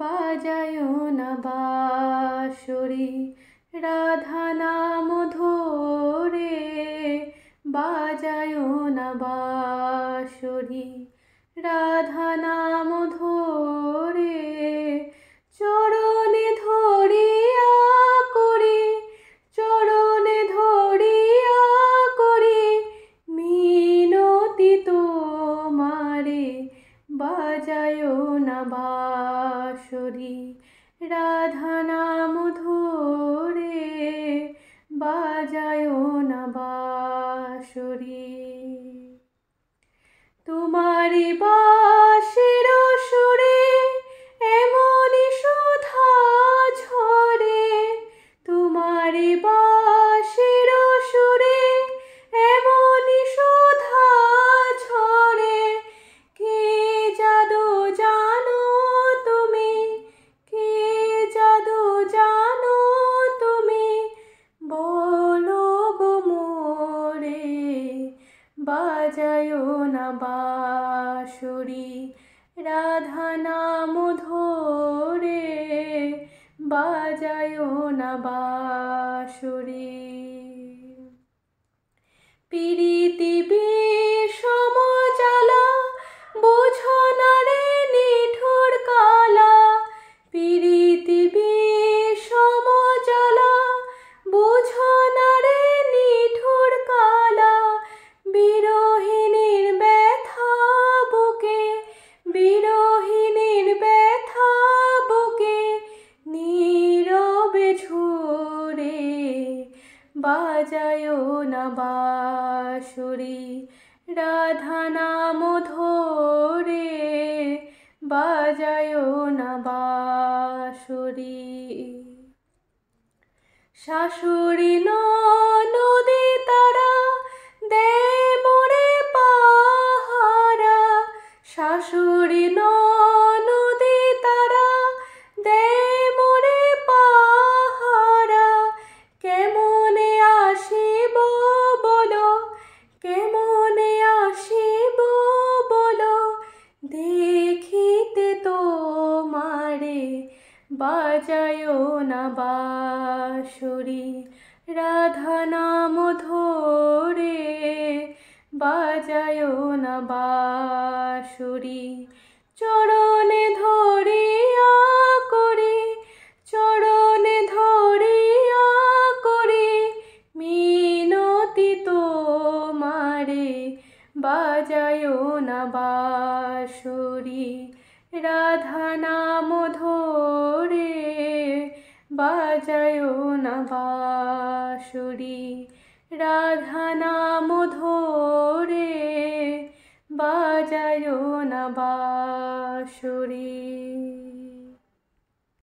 বাজায়ো না বাঁশরি রাধা নাম ধরে, বাজায়ো না বাঁশরি রাধা নাম ধরে। চরণে ধরিয়া করি, চরণে ধরিয়া করি মিনতি তোমারে, বাজায়ো না বাঁশরি রাধা নাম ধরে, বাজায়ো না বাঁশরি। তোমারি বাঁশির সুরে এমনি সুধা ঝরে, তোমারি বাঁশির সুরে এমনি সুধা ঝরে। কে জাদু জানো তুমি, কে জাদু জানো তুমি, বলো গো মোরে, বাজায়ো না বাঁশরি রাধা নাম ধরে, বাজায়ো না বাঁশরি। পিরিতি বিষম জ্বালা বোঝো না রে নিঠুর কালা, পিরিতি বিষম জ্বালা বোঝো না রে নিঠুর কালা। বিরহিণীর ব্যথা বুকে, বিরহিণীর ব্যথা বুকে নীরবে ঝরে, বাজায়ো না বাঁশরি রাধা নাম ধরে, বাজায়ো না বাঁশরি। শাশুড়ি ননদে তারা দেয় মোরে পাহারা, শাশুড়ি ননদে তারা দেয় মোরে পাহারা। কেমনে আসিব বলো, কেমনে আসিব বলো দেখিতে তোমারে, বাজায়ো না বাঁশরি রাধা নাম ধরে, বাজায়ো না বাঁশরি। চরণে ধরিয়া করি, চরণে ধরিয়া করি মিনতি তোমারে, বাজায়ো না বাঁশরি রাধা নাম ধরে, বাজায়ো না বাঁশরি রাধা নাম ধরে, বাজায়ো না বাঁশরি।